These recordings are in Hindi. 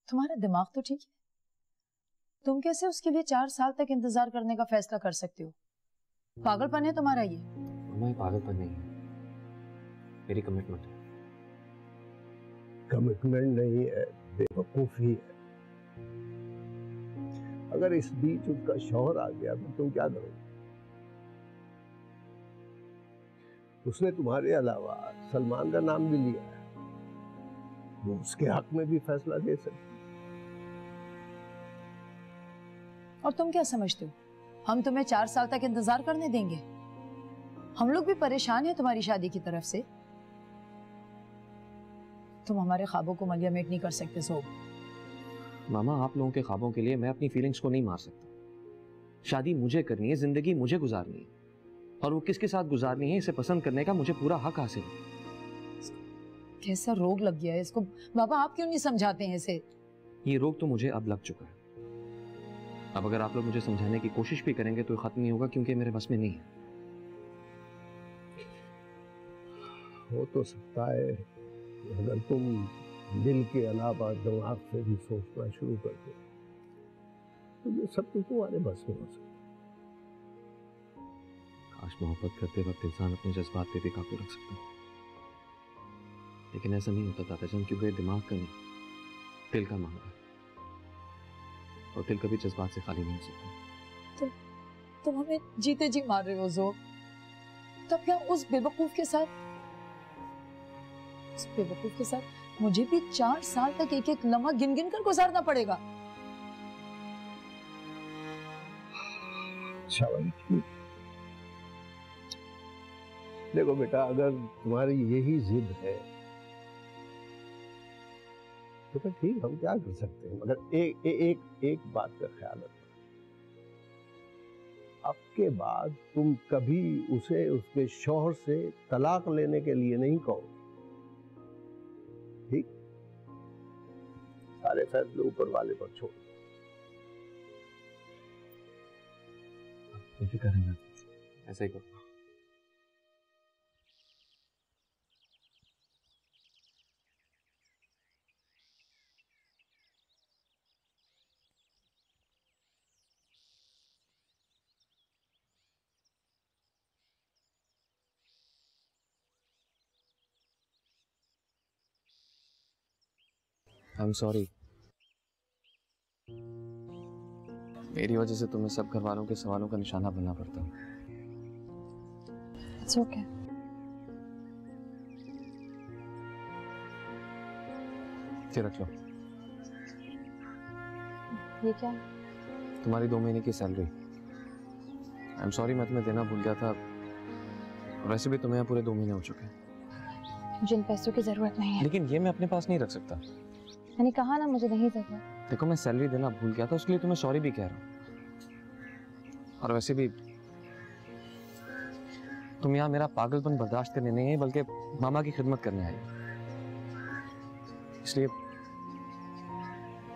तुम्हारा दिमाग तो ठीक है। तुम कैसे उसके लिए 4 साल तक इंतजार करने का फैसला कर सकते हो? पागलपन है तुम्हारा ये। मम्मा ये पागलपन नहीं है, मेरी कमिटमेंट है। कमिटमेंट नहीं है, बेवकूफी है। अगर इस बीच उसका शौहर आ गया तो तुम क्या करोगे? उसने तुम्हारे अलावा सलमान का नाम भी लिया है, वो उसके हक में भी फैसला दे सकती। और तुम क्या समझते हो हम तुम्हें 4 साल तक इंतजार करने देंगे? हम लोग भी परेशान हैं तुम्हारी शादी की तरफ से। तुम हमारे ख्वाबों को मलिया मेट नहीं कर सकते ज़ोब। मामा आप लोगों के ख्वाबों के लिए मैं अपनी फीलिंग्स को नहीं मार सकता। शादी मुझे करनी है, जिंदगी मुझे गुजारनी है, और वो किसके साथ गुजारनी है इसे पसंद करने का मुझे पूरा हक हासिल है। कैसा रोग लग गया है इसको? बाबा आप क्यों नहीं समझाते हैं इसे? ये रोग तो मुझे अब लग चुका है। अब अगर आप लोग मुझे समझाने की कोशिश भी करेंगे तो खत्म नहीं होगा, क्योंकि मेरे बस में नहीं है। हो तो सकता है अगर तुम दिल के अलावा दिमाग से भी सोचना शुरू कर दो तो ये सब कुछ तुम्हारे बस में हो सकता है। काश मोहब्बत करते वक्त इंसान अपने जज्बात पे भी काबू रख सकता, लेकिन ऐसा नहीं होता ताताजान, क्योंकि दिमाग का नहीं, दिल का मामला है, और दिल कभी जज्बात से खाली नहीं हो सकता। तुम हमें जीते जी मार रहे हो ज़ोब। तब क्या उस बेवकूफ के साथ मुझे भी 4 साल तक एक एक लम्हा गिन गिन कर गुजारना पड़ेगा? अच्छा भाई ठीक। देखो बेटा, अगर तुम्हारी यही जिद है तो फिर ठीक, हम क्या कर सकते हैं, मगर एक बात का ख्याल रखो। अब के बाद तुम कभी उसे उसके शौहर से तलाक लेने के लिए नहीं कहो, ठीक? सारे फैसले ऊपर वाले पर छोड़। मुझे करेंगे ऐसा ही करो। आई एम सॉरी, मेरी वजह से तुम्हें सब घर वालों के सवालों का निशाना बनना पड़ता है। It's okay. ये रख लो। ये क्या? तुम्हारी 2 महीने की सैलरी। आई एम सॉरी, मैं तुम्हें देना भूल गया था। वैसे भी तुम्हें यहाँ पूरे 2 महीने हो चुके हैं। मुझे इन पैसों की जरूरत नहीं है। लेकिन ये मैं अपने पास नहीं रख सकता। मैंने कहा ना मुझे नहीं जरूरत। देखो मैं सैलरी देना भूल गया था, उसके लिए तुम्हें सॉरी भी कह रहा हूँ। और वैसे भी तुम यहाँ मेरा पागलपन बर्दाश्त करने नहीं है, बल्कि मामा की खिदमत करने आई, इसलिए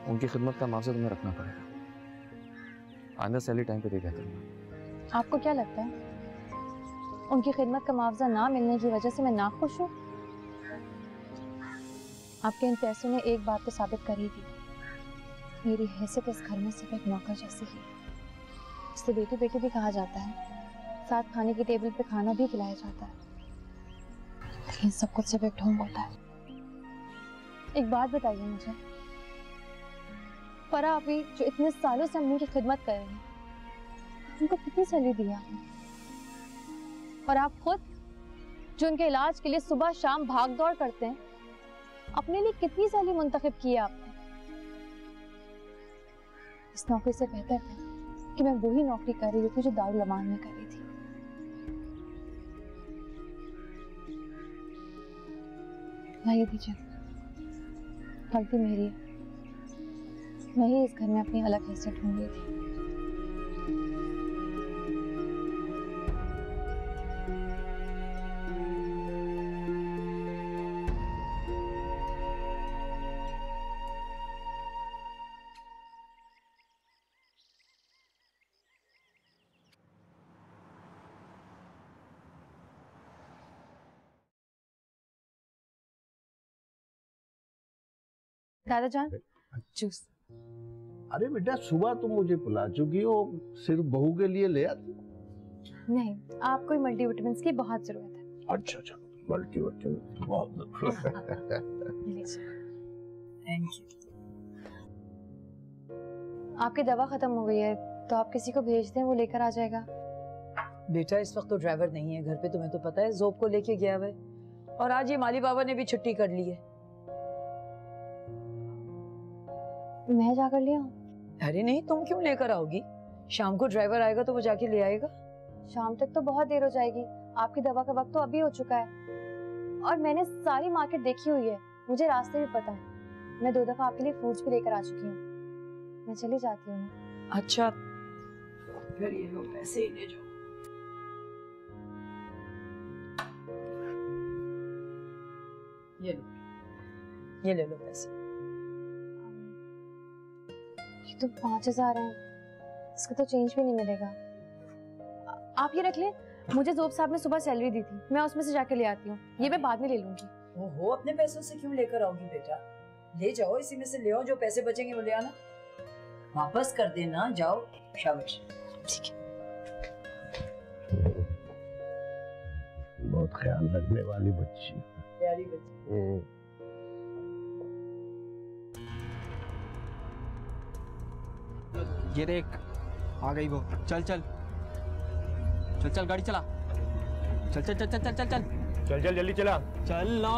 उनकी खिदमत का मुआवजा तुम्हें रखना पड़ेगा। आइंदा सैलरी टाइम पे दे दिया करूँगा। आपको क्या लगता है उनकी खिदमत का मुआवजा ना मिलने की वजह से मैं नाखुश हूँ? आपके इन पैसों ने एक बात तो साबित कर ही दी, मेरी हैसियत इस घर में सिर्फ एक नौकर जैसी ही। इससे बेटी बेटी भी कहा जाता है, साथ खाने की टेबल पे खाना भी खिलाया जाता है, लेकिन सब कुछ सिर्फ एक ढोंग होता है। एक बात बताइए मुझे, फरा अभी जो इतने सालों से अम्मी की खिदमत कर रही है, उनको कितनी सैलरी दी आपने? और आप खुद जो उनके इलाज के लिए सुबह शाम भाग दौड़ करते हैं, अपने लिए कितनी सैलरी मुंतखब की है आपने? इस नौकरी से बेहतर था कि मैं वही नौकरी कर रही थी जो दारुल अमान में कर रही थी। लाइए दीजिए, गलती मेरी है, मैं ही इस घर में अपनी अलग हैसियत ढूंढ रही थी। दादाजान, जूस। अरे बेटा, सुबह तुम मुझे पिला चुकी हो, सिर्फ बहू के लिए ले आती। नहीं, आपको ही मल्टीविटामिन्स की बहुत जरूरत है। अच्छा अच्छा, मल्टीविटामिन बहुत जरूरत है। Thank you. आपकी दवा खत्म हो गई है तो आप किसी को भेज दें, वो लेकर आ जाएगा। बेटा इस वक्त तो ड्राइवर नहीं है घर पे, तुम्हें तो पता है जोब को लेके गया हुआ है, और आज ये माली बाबा ने भी छुट्टी कर ली है। मैं जाकर ले आऊं? अरे नहीं, तुम क्यों लेकर आओगी? शाम को ड्राइवर आएगा तो वो जाके ले आएगा। शाम तक तो बहुत देर हो जाएगी, आपकी दवा का वक्त तो अभी हो चुका है और मैंने सारी मार्केट देखी हुई है, मुझे रास्ते भी पता है। मैं 2 दफा आपके लिए फ्रूट्स भी लेकर आ चुकी हूँ। मैं चली जाती हूँ ना। अच्छा फिर ये लो, पैसे ही ले जाओ। ये ले लो पैसे। ये तो 5,000 हैं, इसका तो चेंज भी नहीं मिलेगा। आप ये रख लें, मुझे जोब साहब ने सुबह सैलरी दी थी, मैं उसमें से जाके ले आती हूँ, ये मैं बाद में ले लूंगी। ओहो, अपने पैसों से क्यों लेकर आओगी बेटा? ले जाओ, इसी में से ले आओ, जो पैसे बचेंगे वो ले आना, वापस कर देना। जाओ, शाबाश। ठीक है। बहुत ख्याल रखने वाली बच्ची, प्यारी बच्ची। ये देख, आ गई वो। चल चल चल चल, गाड़ी चला। चल चल चल चल चल चल चल चल चल जल्दी चला। चल ना।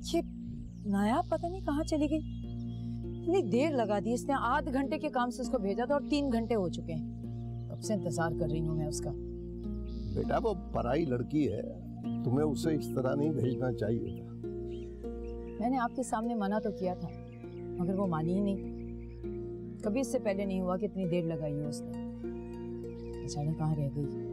ये नाया पता नहीं कहाँ चली गई, इतनी देर लगा दी इसने। आध घंटे के काम से उसको भेजा था और 3 घंटे हो चुके हैं, कब से इंतजार कर रही हूँ मैं उसका। बेटा वो पराई लड़की है, तुम्हें उसे इस तरह नहीं भेजना चाहिए था। मैंने आपके सामने मना तो किया था, मगर वो मानी ही नहीं। कभी इससे पहले नहीं हुआ कि इतनी देर लगाई है उसने। अचानक कहाँ रह गई।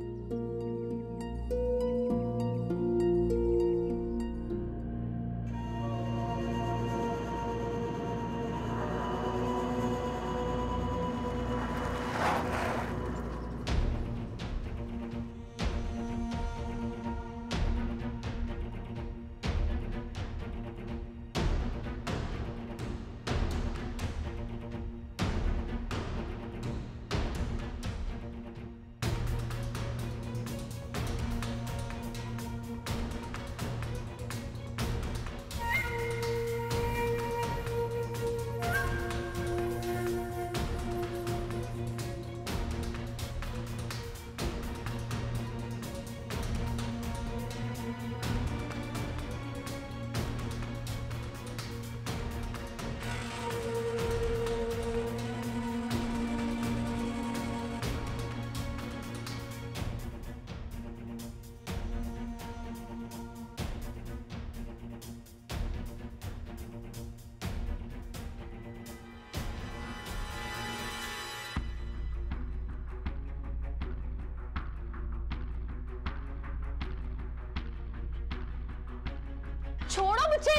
छोड़ो मुझे।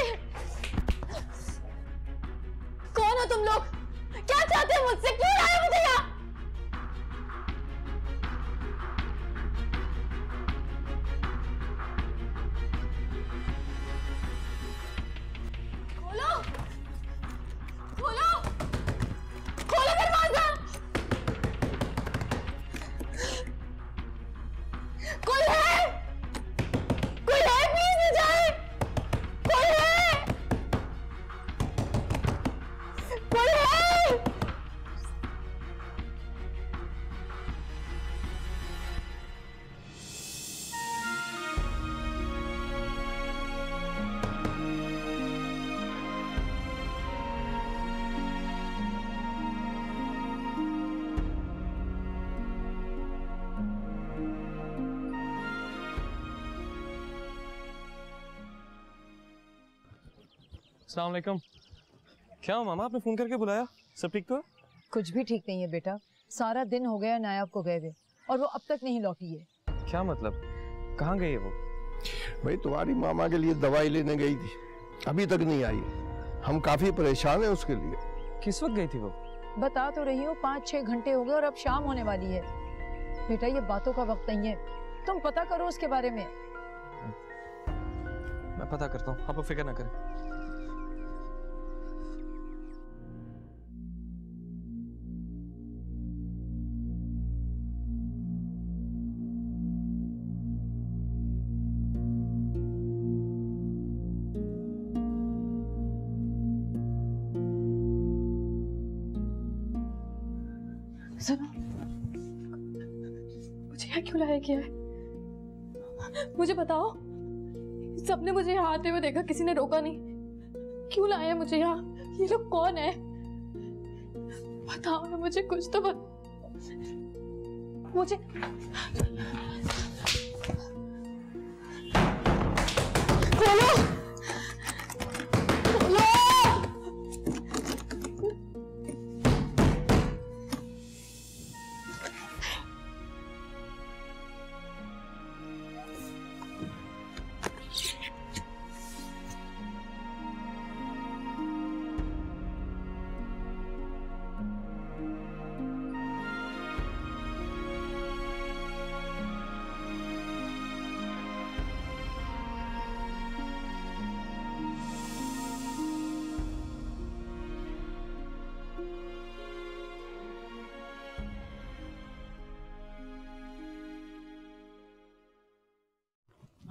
कौन हो तुम लोग? क्या चाहते हो मुझसे? क्यों लाए मुझे यहाँ? खोलो, खोलो, खोलो दरवाजा। कोई है? कोई है? प्लीज न जाए। कोई है? कोई है? अस्सलाम वालेकुम। क्या हुआ मामा, आपने फोन करके बुलाया? सब ठीक तो है? कुछ भी ठीक नहीं है बेटा, सारा दिन हो गया नायाब को गए हुए और वो अब तक नहीं लौटी है। क्या मतलब? कहाँ गई है वो? भाई तुम्हारी मामा के लिए दवाई लेने गई थी, अभी तक नहीं आई। हम काफी परेशान हैं उसके लिए। किस वक्त गई थी वो? बता तो रही हूँ 5-6 घंटे हो गए और अब शाम होने वाली है। बेटा ये बातों का वक्त नहीं है, तुम पता करो उसके बारे में। मैं पता करता हूँ, आप फिक्र ना करें। सुनो, मुझे यहाँ क्यों लाया गया है? मुझे बताओ। सबने मुझे यहाँ आते हुए देखा, किसी ने रोका नहीं। क्यों लाया है मुझे यहाँ? ये लोग कौन है? बताओ ना मुझे, कुछ तो मुझे बोलो, बोलो।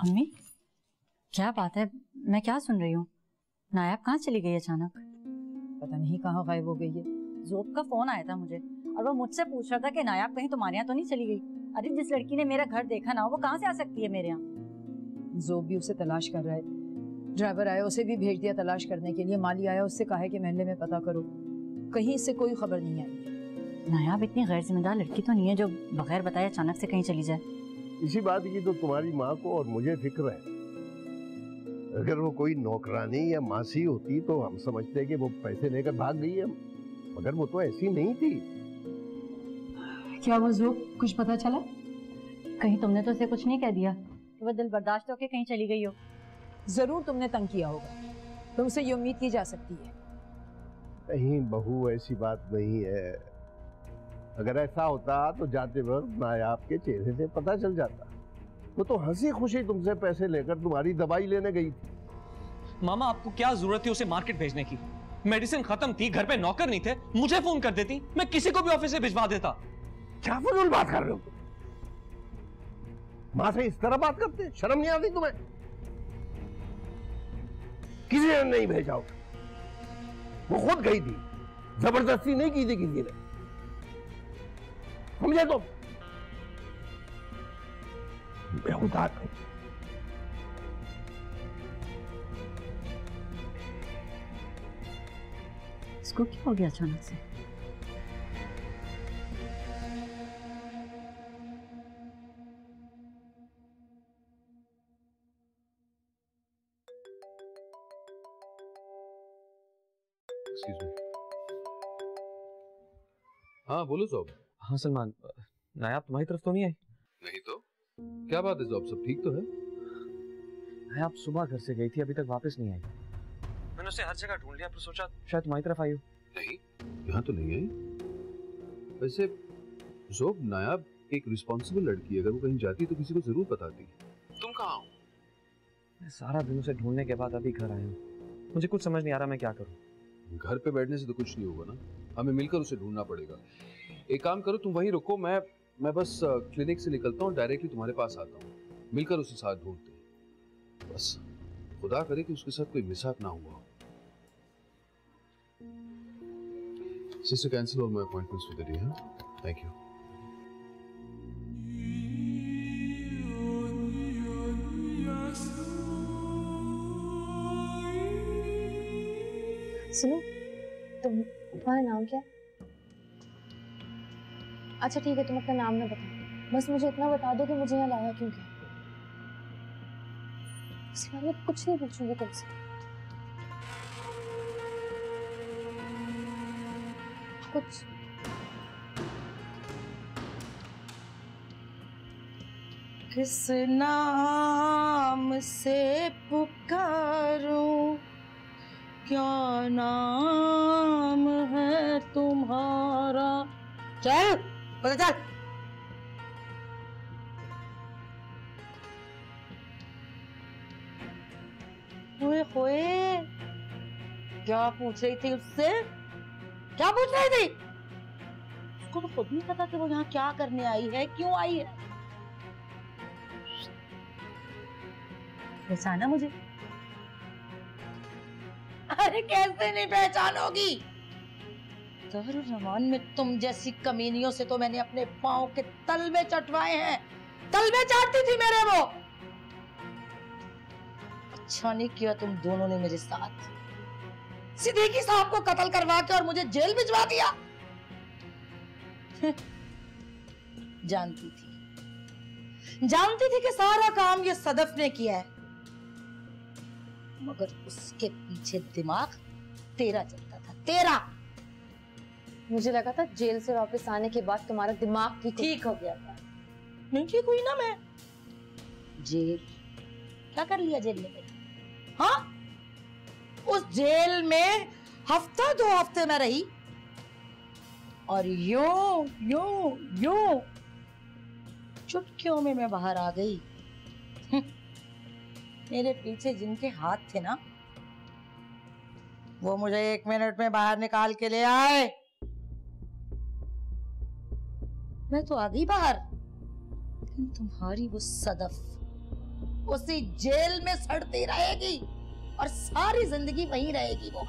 अम्मी, क्या बात है? मैं क्या सुन रही हूँ? नायाब कहाँ चली गई अचानक? पता नहीं कहाँ गायब हो गई है। जोब का फोन आया था मुझे और वो मुझसे पूछ रहा था कि नायाब कहीं तुम्हारे यहाँ तो नहीं चली गई। अरे जिस लड़की ने मेरा घर देखा ना, वो कहाँ से आ सकती है मेरे यहाँ? जोब भी उसे तलाश कर रहा है, ड्राइवर आया उसे भी भेज दिया तलाश करने के लिए, माली आया उससे कहा है कि महल्ले में पता करो, कहीं से कोई खबर नहीं आई है। नायाब इतनी गैर जिम्मेदार लड़की तो नहीं है जो बगैर बताए अचानक से कहीं चली जाए। इसी बात की तो तुम्हारी माँ को और मुझे फिक्र है। अगर वो कोई नौकरानी या मासी होती तो हम समझते कि वो पैसे लेकर भाग गई है, मगर वो तो ऐसी नहीं थी। क्या वो जोब कुछ पता चला? कहीं तुमने तो उसे कुछ नहीं कह दिया कि वो दिल बर्दाश्त होके कहीं चली गई हो? जरूर तुमने तंग किया होगा, तुमसे ये उम्मीद की जा सकती है। नहीं बहू, ऐसी बात नहीं है। अगर ऐसा होता तो जाते वक्त नायाब के चेहरे से पता चल जाता। वो तो हंसी खुशी तुमसे पैसे लेकर तुम्हारी दवाई लेने गई थी। मामा आपको क्या जरूरत थी उसे मार्केट भेजने की? मेडिसिन खत्म थी, घर पे नौकर नहीं थे, मुझे फोन कर देती, मैं किसी को भी ऑफिस से भिजवा देता। क्या फजूल बात कर रहे हो तुम? माँ से इस तरह बात करते? शर्म नहीं आती तुम्हें? किसी ने नहीं भेजा हो, वो खुद गई थी, जबरदस्ती नहीं की थी किसी ने, समझे तुम? बेहुदा नहीं। इसको क्या हो गया अचानक से? Excuse me. हाँ बोलो जॉब। हाँ सलमान, नायाब तुम्हारी तरफ तो नहीं आई? नहीं तो क्या बात है जॉब, सब ठीक तो है? नायाब सुबह घर से गई थी, अभी तक वापस नहीं आई। मैंने उसे हर जगह ढूंढ लिया, पर सोचा शायद तुम्हारी तरफ आई हो। नहीं, यहाँ तो नहीं आई। वैसे जॉब, नायाब एक रिस्पॉन्सिबल लड़की है, अगर वो कहीं जाती तो किसी को जरूर बताती। तुम कहाँ हो? मैं सारा दिन उसे ढूंढने के बाद अभी घर आया हूँ। मुझे कुछ समझ नहीं आ रहा मैं क्या करूँ। घर पे बैठने से तो कुछ नहीं होगा ना, हमें मिलकर उसे ढूंढना पड़ेगा। एक काम करो, तुम वहीं रुको, मैं बस क्लिनिक से निकलता हूँ, डायरेक्टली तुम्हारे पास आता हूँ, मिलकर उसे साथ ढूंढते हैं। बस खुदा करे कि उसके साथ कोई मिसहैप ना हुआ हो। Sister, cancel all my appointments for the day. Thank you. सुनो, तुम्हारा नाम क्या है? अच्छा ठीक है, तुम अपना नाम ना बताओ, बस मुझे इतना बता दो कि मुझे यहाँ लाया क्यों क्या। उसके बाद मैं कुछ नहीं पूछूंगी तुमसे। कुछ किस नाम से पुकारूं, क्या नाम है तुम्हारा? चल पता चल। ओए होए, क्या पूछ रही थी उससे? क्या पूछ रही थी? उसको तो खुद नहीं पता कि वो यहाँ क्या करने आई है, क्यों आई है। पहचाना मुझे? अरे कैसे नहीं पहचानोगी? दारुल रमान में तुम जैसी कमीनियों से तो मैंने अपने पाँव के तलवे चटवाए हैं। तलवे चाटती थी मेरे वो। अच्छा नहीं किया तुम दोनों ने मेरे साथ। सिद्दीकी साहब को कत्ल करवा के और मुझे जेल भिजवा दिया। जानती थी कि सारा काम ये सदफ ने किया है, मगर उसके पीछे दिमाग तेरा चलता था, तेरा। मुझे लगा था जेल से वापस आने के बाद तुम्हारा दिमाग ठीक हो गया था। नहीं ठीक हुई ना मैं। जेल क्या कर लिया जेल में? हाँ, उस जेल में हफ्ता 2 हफ्ते में रही और यूं यूं यूं चुटकियों में मैं बाहर आ गई। मेरे पीछे जिनके हाथ थे ना, वो मुझे 1 मिनट में बाहर निकाल के ले आए। मैं तो आ गई बाहर, लेकिन तुम्हारी वो सदफ उसी जेल में सड़ती रहेगी और सारी जिंदगी वहीं रहेगी वो।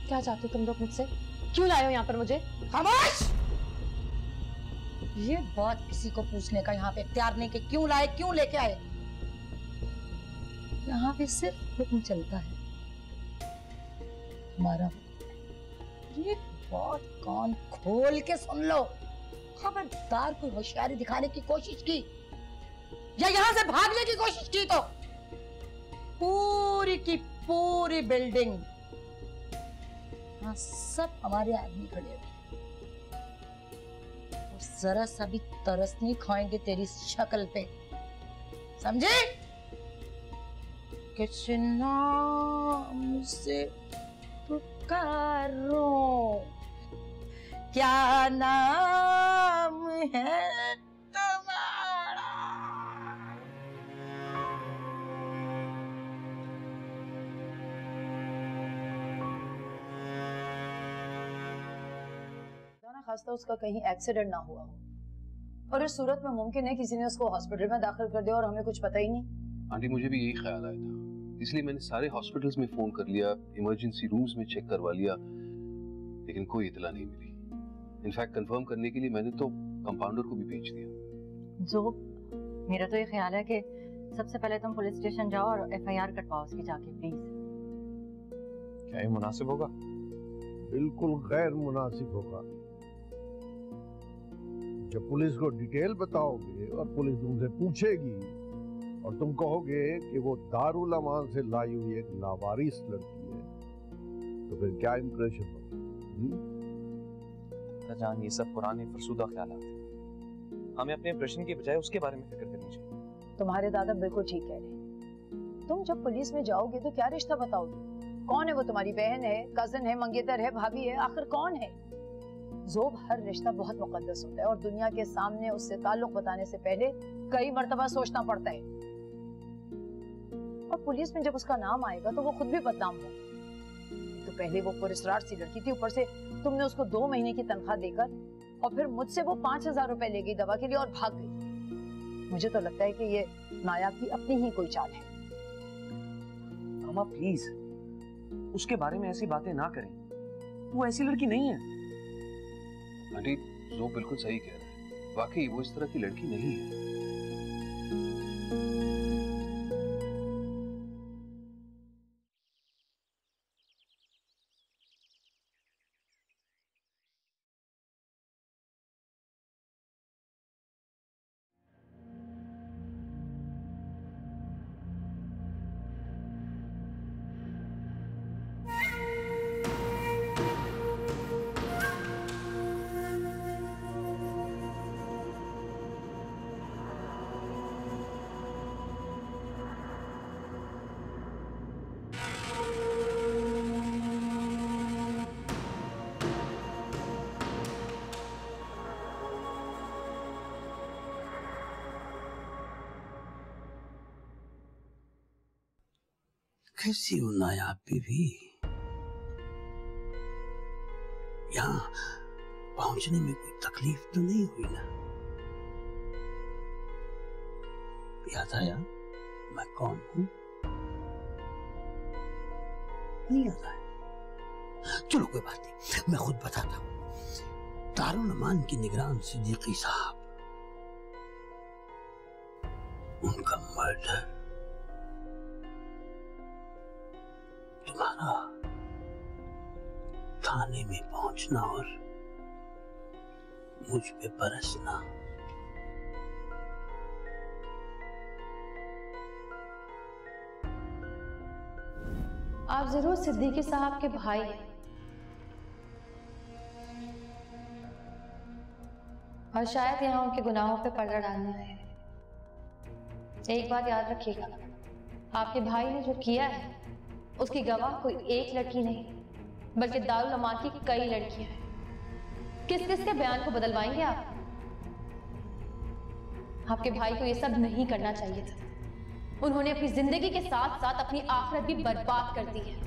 क्या चाहते हो तुम लोग मुझसे? क्यों लाए हो यहाँ पर मुझे? खामोश! ये बात किसी को पूछने का यहाँ पे इख्तियार नहीं कि क्यों लाए, क्यों लेके आए। यहाँ पे सिर्फ हुक्म चलता है हमारा। ये बात कान खोल के सुन लो। खबरदार कोई होशियारी दिखाने की कोशिश की या यहाँ से भागने की कोशिश की तो पूरी की पूरी बिल्डिंग, हाँ, सब हमारे आदमी खड़े हैं। जरा सा भी तरस नहीं खाएंगे तेरी शक्ल पे, समझे? किस नाम से पुकारो, क्या नाम है तुम्हारा? खास्ता उसका कहीं एक्सीडेंट ना हुआ हो, और इस सूरत में मुमकिन है किसी ने उसको हॉस्पिटल में दाखिल कर दिया और हमें कुछ पता ही नहीं। आंटी मुझे भी यही ख्याल आया था, इसलिए मैंने सारे हॉस्पिटल्स में फोन कर लिया, इमरजेंसी रूम्स में चेक करवा लिया, लेकिन कोई इतला नहीं मिली। इनफैक्ट कंफर्म करने के लिए मैंने तो कंपाउंडर को भी भेज दिया। जो मेरा तो ये ख्याल है कि सबसे पहले तुम पुलिस स्टेशन जाओ और FIR कटवाओ उसकी जाके, प्लीज। क्या ये मुनासिब होगा? बिल्कुल गैर मुनासिब होगा। जब पुलिस को डिटेल बताओगे और पुलिस तुमसे पूछेगी और तुम कहोगे कि वो दारुल अमान से लाई हुई एक लावारिस लड़की है, तो फिर क्या इंप्रेशन होगा? जान, ये सब पुराने फरसूदा ख्यालात हैं। हमें अपने इंप्रेशन की बजाय उसके बारे में फिक्र करनी चाहिए। तुम्हारे दादा बिल्कुल ठीक कह रहे। तुम जब पुलिस में जाओगे तो क्या रिश्ता बताओगे? कौन है वो? तुम्हारी बहन है, कजन है, मंगेतर है, भाभी है, आखिर कौन है? ज़ोब, हर रिश्ता बहुत मुकद्दस होता है और दुनिया के सामने उससे ताल्लुक बताने से पहले कई मर्तबा सोचना पड़ता है। और पुलिस में जब उसका नाम आएगा तो वो खुद भी बदनाम हो। तो पहले वो पुरस्कार सी लड़की थी, ऊपर से तुमने उसको 2 महीने की तनख्वाह देकर और फिर मुझसे वो 5000 रुपए ले गई दवा के लिए और भाग गई। मुझे तो लगता है कि ये नायाब की अपनी ही कोई चाल है। मामा प्लीज उसके बारे में ऐसी बातें ना करें, वो ऐसी लड़की नहीं है। आंटी जो बिल्कुल सही कह रहे हैं, वाकई वो इस तरह की लड़की नहीं है। कैसी हो नायाब बीवी? यहाँ पहुंचने में कोई तकलीफ तो नहीं हुई ना? याद आया मैं कौन हूं? नहीं याद आया? चलो कोई बात नहीं, मैं खुद बताता हूं। दारुल अमान की निगरान सिद्दीकी साहब, उनका मर्डर, तुम्हारा थाने में पहुंचना और मुझ पे बरसना। आप जरूर सिद्दीकी साहब के भाई हैं और शायद यहाँ उनके गुनाहों पे पर्दा डालने आए हैं। एक बात याद रखिएगा, आपके भाई ने जो किया है उसकी गवाह कोई एक लड़की नहीं बल्कि दारुल अमान की कई लड़कियां हैं। किस किस के बयान को बदलवाएंगे आप? आपके भाई को ये सब नहीं करना चाहिए था। उन्होंने अपनी जिंदगी के साथ साथ अपनी आखिरत भी बर्बाद कर दी है।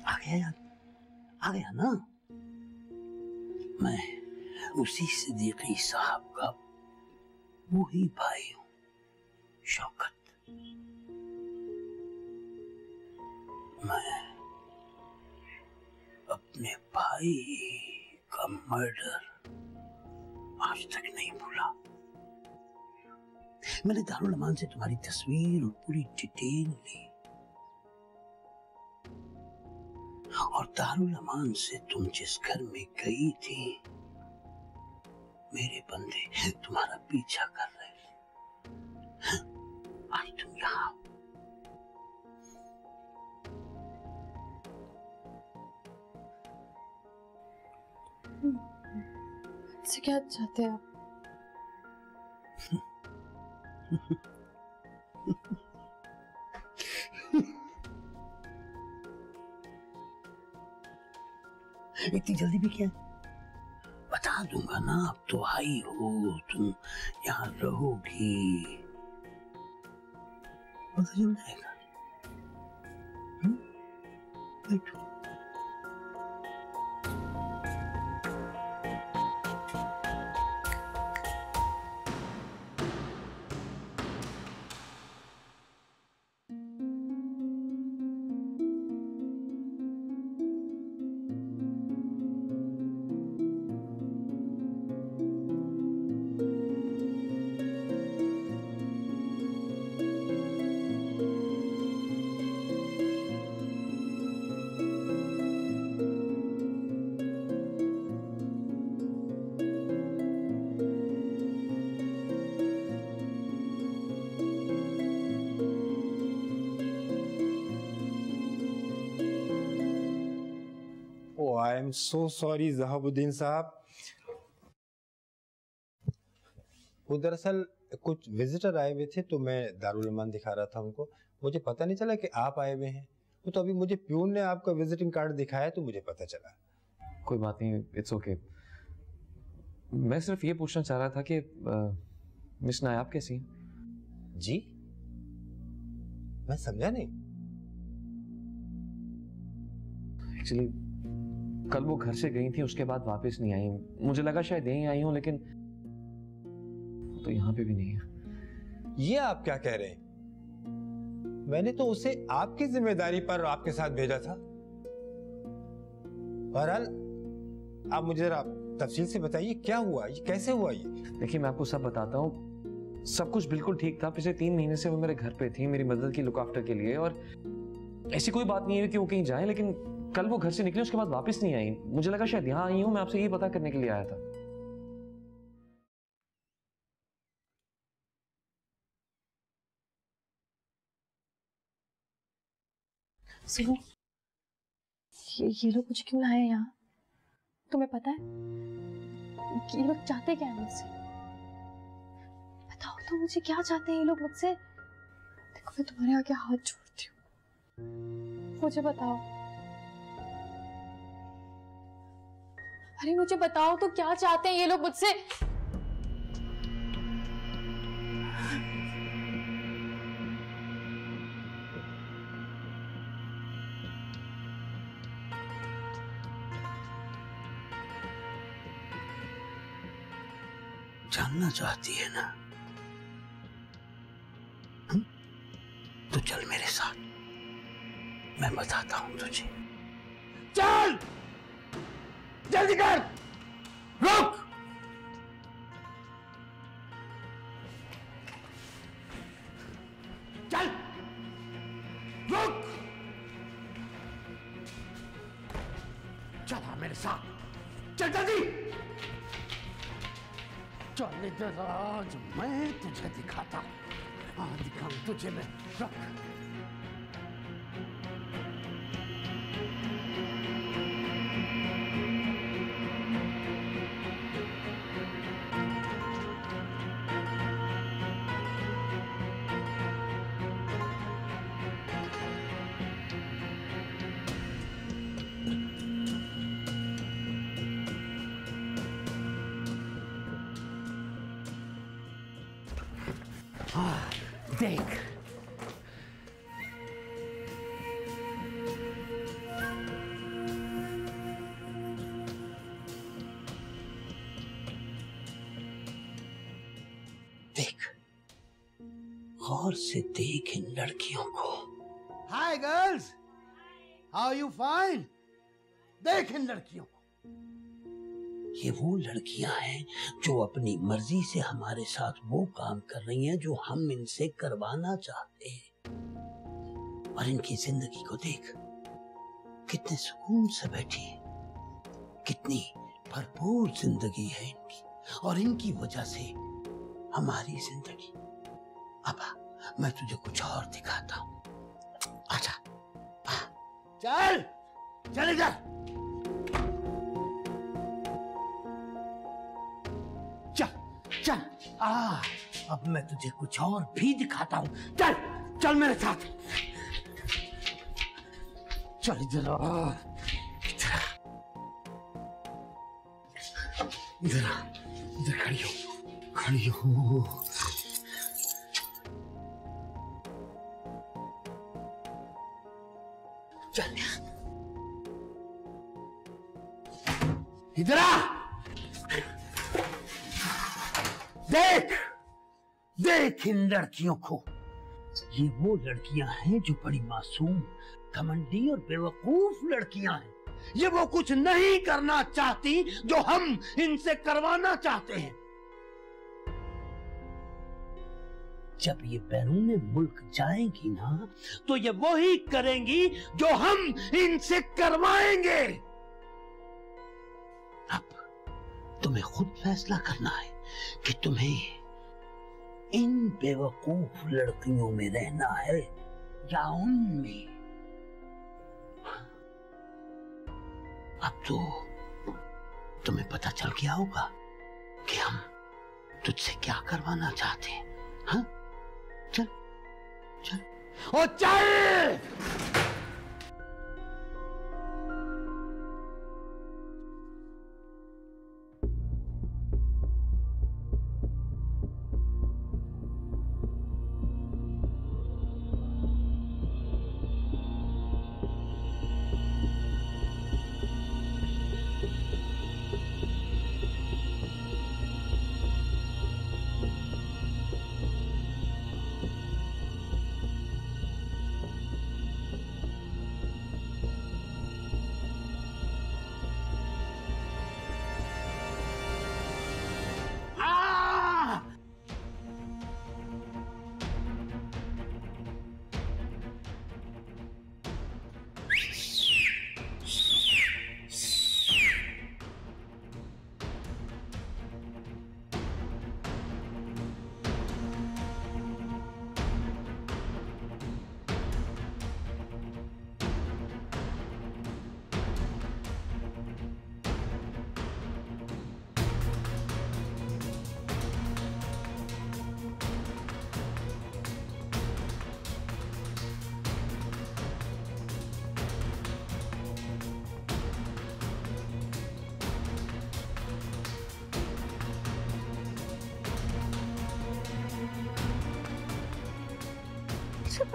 आ गया याद, आ गया ना? मैं उसी सिद्दीकी साहब का वही भाई हूं, शौकत। मैं अपने भाई का मर्डर आज तक नहीं भूला। मैंने दारुल अमान से तुम्हारी तस्वीर और पूरी डिटेल ली और दारुल अमान से तुम जिस घर में गई थी, मेरे बंदे तुम्हारा पीछा कर रहे थे। आज तुम यहां से क्या चाहते हैं आप? इतनी जल्दी भी क्या? बता दूंगा ना, अब तो आई हो तुम, यहाँ रहोगी, पता चल जाएगा। बैठो। आई एम सो सॉरी जहाबुद्दीन साहब। वो दरअसल कुछ विजिटर आए हुए थे तो मैं दारुल अमान दिखा रहा था उनको। मुझे पता नहीं चला कि आप आए हुए हैं। वो तो अभी मुझे प्यून ने आपका विजिटिंग कार्ड दिखाया तो मुझे पता चला। कोई बात नहीं, इट्स ओके। मैं सिर्फ ये पूछना चाह रहा था कि मिस नायाब कैसी हैं? जी मैं समझा नहीं। एक्चुअली कल वो घर से गई थी, उसके बाद वापस नहीं आई। मुझे लगा शायद यहीं आई हूं, लेकिन तो यहाँ पे भी नहीं है। ये आप क्या कह रहे हैं? मैंने तो उसे आपकी जिम्मेदारी पर आपके साथ भेजा था। बहरहाल आप मुझे जरा तफसील से बताइए क्या हुआ, ये कैसे हुआ? ये देखिए मैं आपको सब बताता हूँ। सब कुछ बिल्कुल ठीक था। पिछले 3 महीने से वो मेरे घर पे थी, मेरी मदद की, लुक आफ्टर के लिए। और ऐसी कोई बात नहीं है कि वो कहीं जाए, लेकिन कल वो घर से निकली, उसके बाद वापस नहीं आई। मुझे लगा शायद यहाँ आई हूँ। मैं आपसे यही पता करने के लिए आया था। सुनो, ये लोग मुझे क्यों लाए यहाँ? तुम्हें पता है कि ये लोग चाहते क्या है मुझसे? बताओ तो मुझे, क्या चाहते हैं ये लोग मुझसे? देखो मैं तुम्हारे आगे हाथ जोड़ती हूँ, मुझे बताओ। अरे मुझे बताओ तो क्या चाहते हैं ये लोग मुझसे? जानना चाहती है ना? तो चल मेरे साथ, मैं बताता हूं तुझे। चल जल्दी कर, रुक। चल रुक, चला मेरे साथ, चल जल्दी। चल इधर आज मैं तुझे दिखाता, दिखाऊं तुझे मैं। रुक। देख, देख, गौर से देख इन लड़कियों को। Hi girls, how you fine? देख इन लड़कियों को। ये वो लड़कियां हैं जो अपनी मर्जी से हमारे साथ वो काम कर रही हैं जो हम इनसे करवाना चाहते हैं। और इनकी जिंदगी को देख, कितने सुकून से बैठी है, कितनी भरपूर जिंदगी है इनकी, और इनकी वजह से हमारी जिंदगी। अब मैं तुझे कुछ और दिखाता हूं, आजा। चल चल इधर। चल, अब मैं तुझे कुछ और भी दिखाता हूं। चल चल मेरे साथ, चल इधर इधर इधर खड़ी हो, खड़ी हो। चल इधर आ। देख, देख इन लड़कियों को। ये वो लड़कियां हैं जो बड़ी मासूम, घमंडी और बेवकूफ लड़कियां हैं। ये वो कुछ नहीं करना चाहती जो हम इनसे करवाना चाहते हैं। जब ये बैरून मुल्क जाएंगी ना, तो ये वही करेंगी जो हम इनसे करवाएंगे। अब तुम्हें खुद फैसला करना है कि तुम्हें इन बेवकूफ लड़कियों में रहना है या उनमें। अब तो तुम्हें पता चल गया होगा कि हम तुझसे क्या करवाना चाहते हैं। हाँ, चल चल ओ चल। चल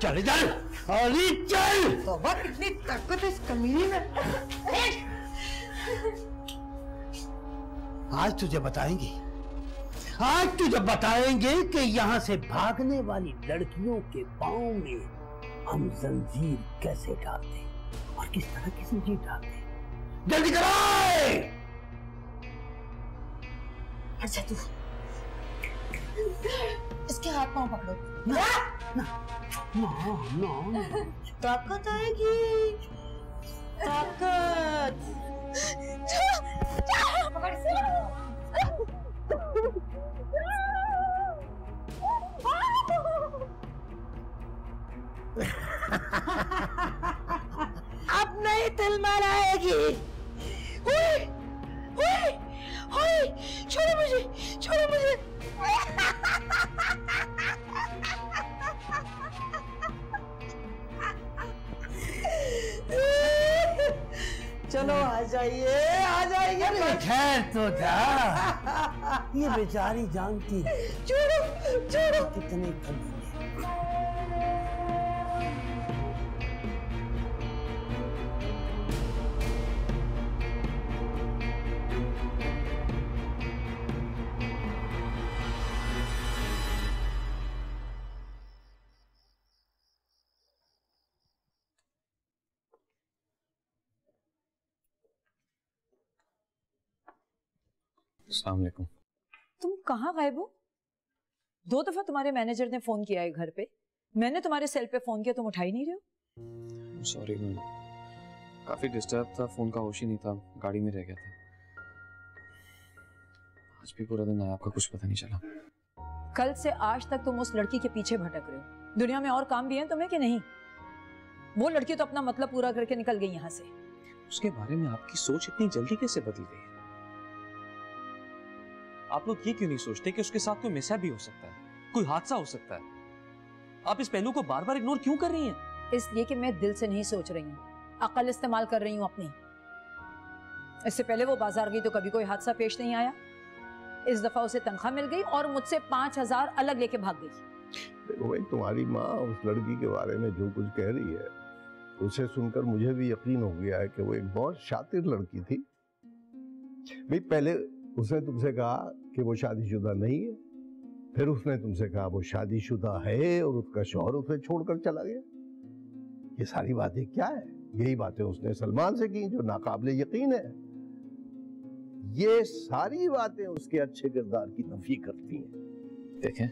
चल चल अली चल। तो कितनी ताकत है इस कमीने में। आज तुझे बताएंगे, आज तुझे बताएंगे कि यहाँ से भागने वाली लड़कियों के पाँव में हम जंजीर कैसे डालते और किस तरह की जंजीर डालते। जल्दी करो। अच्छा तू इसके हाथ पांव पकड़ो। ना ना ना ना ताकत आएगी, ताकत। अब नहीं तिल मराएगी। छोड़ो मुझे, छोड़ो मुझे। चलो आ जाइए, आ जाइए। खैर तो जा। ये बेचारी जानती है छोड़ो छोड़ो। कितने कमीने। अस्सलाम वालेकुम। तुम कहाँ गायब हो? 2 दफा तुम्हारे मैनेजर ने फोन किया है घर पे, मैंने तुम्हारे सेल पे फोन किया, तुम उठा ही नहीं रहे हो। सॉरी मैम, काफी डिस्टर्ब था, फोन का होश ही नहीं था, गाड़ी में रह गया था। आज भी पूरा दिन आपका कुछ पता नहीं चला। कल से आज तक तुम उस लड़की के पीछे भटक रहे हो। दुनिया में और काम भी हैं तुम्हें कि नहीं? वो लड़की तो अपना मतलब पूरा करके निकल गई यहाँ से। उसके बारे में आपकी सोच इतनी जल्दी कैसे बदल गई है? आप लोग ये क्यों नहीं सोचते कि उसके साथ कोई मिसहैप भी हो सकता है, कोई हादसा हो सकता है? आप इस पहलू को बार बार इग्नोर क्यों कर रही हैं? इसलिए कि मैं दिल से नहीं सोच रही हूँ, अकल इस्तेमाल कर रही हूँ अपनी। इससे पहले वो बाजार गई तो कभी कोई हादसा पेश नहीं आया। इस दफा उसे तनख्वाह मिल गई और मुझसे 5000 अलग लेके भाग गई। देखो भाई, तुम्हारी माँ उस लड़की के बारे में जो कुछ कह रही है उसे सुनकर मुझे भी यकीन हो गया है कि वो एक बहुत शातिर लड़की थी। भाई पहले उसने तुमसे कहा कि वो शादीशुदा नहीं है, फिर उसने तुमसे कहा वो शादीशुदा है और उसका शौहर उसे छोड़कर चला गया। ये सारी बातें क्या है? यही बातें उसने सलमान से की जो नाकाबिले यकीन है। ये सारी बातें उसके अच्छे किरदार की नफी करती हैं। देखें,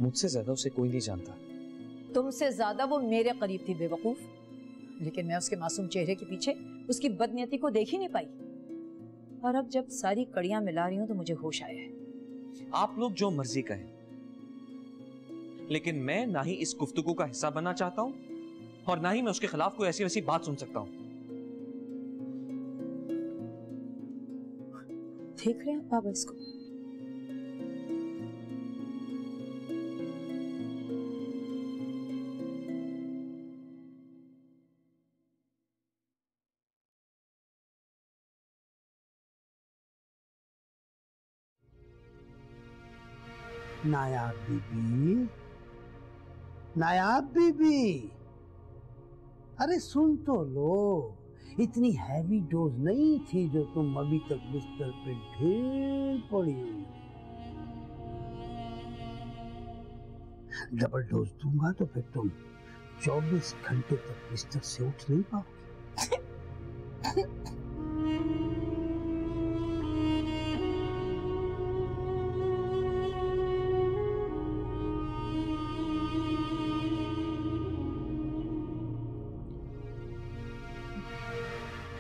मुझसे ज्यादा उसे कोई नहीं जानता। तुमसे ज्यादा वो मेरे करीब थी बेवकूफ, लेकिन मैं उसके मासूम चेहरे के पीछे उसकी बदनीयती को देख ही नहीं पाई। और अब जब सारी कड़ियां मिला रही हूं तो मुझे होश आया है। आप लोग जो मर्जी कहें, लेकिन मैं ना ही इस गुफ्तगू का हिस्सा बनना चाहता हूं और ना ही मैं उसके खिलाफ कोई ऐसी वैसी बात सुन सकता हूं। देख रहे हैं बाबा इसको? नायाब बीबी, नायाब बीबी, अरे सुन तो लो। इतनी हैवी डोज नहीं थी जो तुम अभी तक बिस्तर पे ढेर पड़ी हुई। डबल डोज दूंगा तो फिर तुम 24 घंटे तक बिस्तर से उठ नहीं पाओगे।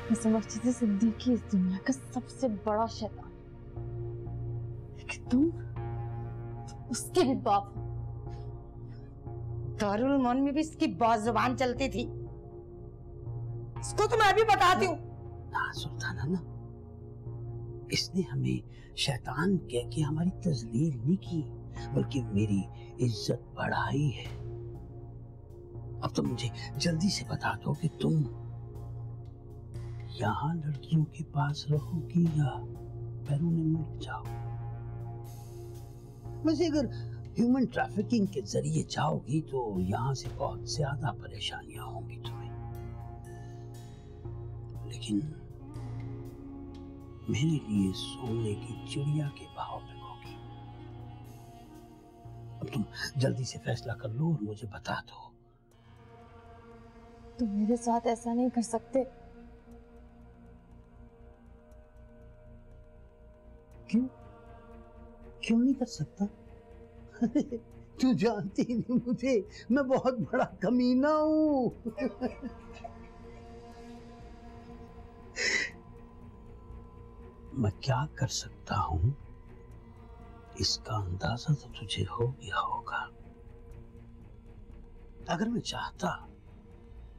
मैं समझती थी सिद्दीकी इस दुनिया का सबसे बड़ा शैतान, तुम उसके भी बाप। दारुल मन में भी इसकी बात जुबान चलती थी, इसको तो मैं भी बताती हूँ। ना सुल्ताना ना, इसने हमें शैतान कह के हमारी तजलील नहीं की, बल्कि मेरी इज्जत बढ़ाई है। अब तो मुझे जल्दी से बता दो कि तुम यहाँ लड़कियों के पास रहोगी या बैरून मुल्क जाओ? वैसे अगर ह्यूमन ट्रैफिकिंग के जरिए जाओगी तो यहाँ से बहुत ज्यादा परेशानियां होंगी तुम्हें, लेकिन मेरे लिए सोने की चिड़िया के भाव में होगी। अब तुम जल्दी से फैसला कर लो और मुझे बता दो। तुम मेरे साथ ऐसा नहीं कर सकते। क्यों क्यों नहीं कर सकता? तू जानती नहीं मुझे, मैं बहुत बड़ा कमीना हूं। मैं क्या कर सकता हूं इसका अंदाजा तो तुझे हो गया होगा। अगर मैं चाहता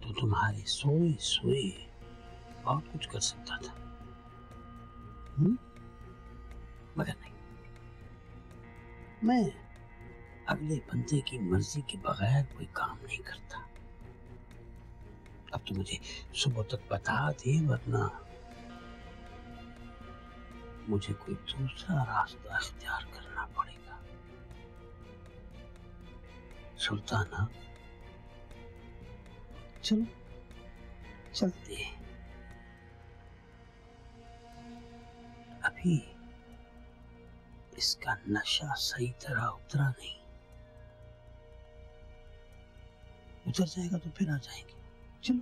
तो तुम्हारे सोए सोए बहुत कुछ कर सकता था, मगर नहीं। मैं अगले बंदे की मर्जी के बगैर कोई काम नहीं करता। अब तो मुझे सुबह तक बता दे, वरना मुझे कोई दूसरा रास्ता इख्तियार करना पड़ेगा। सुल्ताना, चलो चलते हैं। अभी इसका नशा सही तरह उतरा नहीं, उतर जाएगा तो फिर आ जाएंगे। चलो।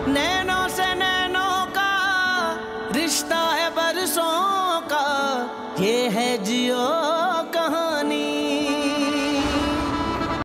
नैनों से नैनों का रिश्ता है बरसों का, ये है जियो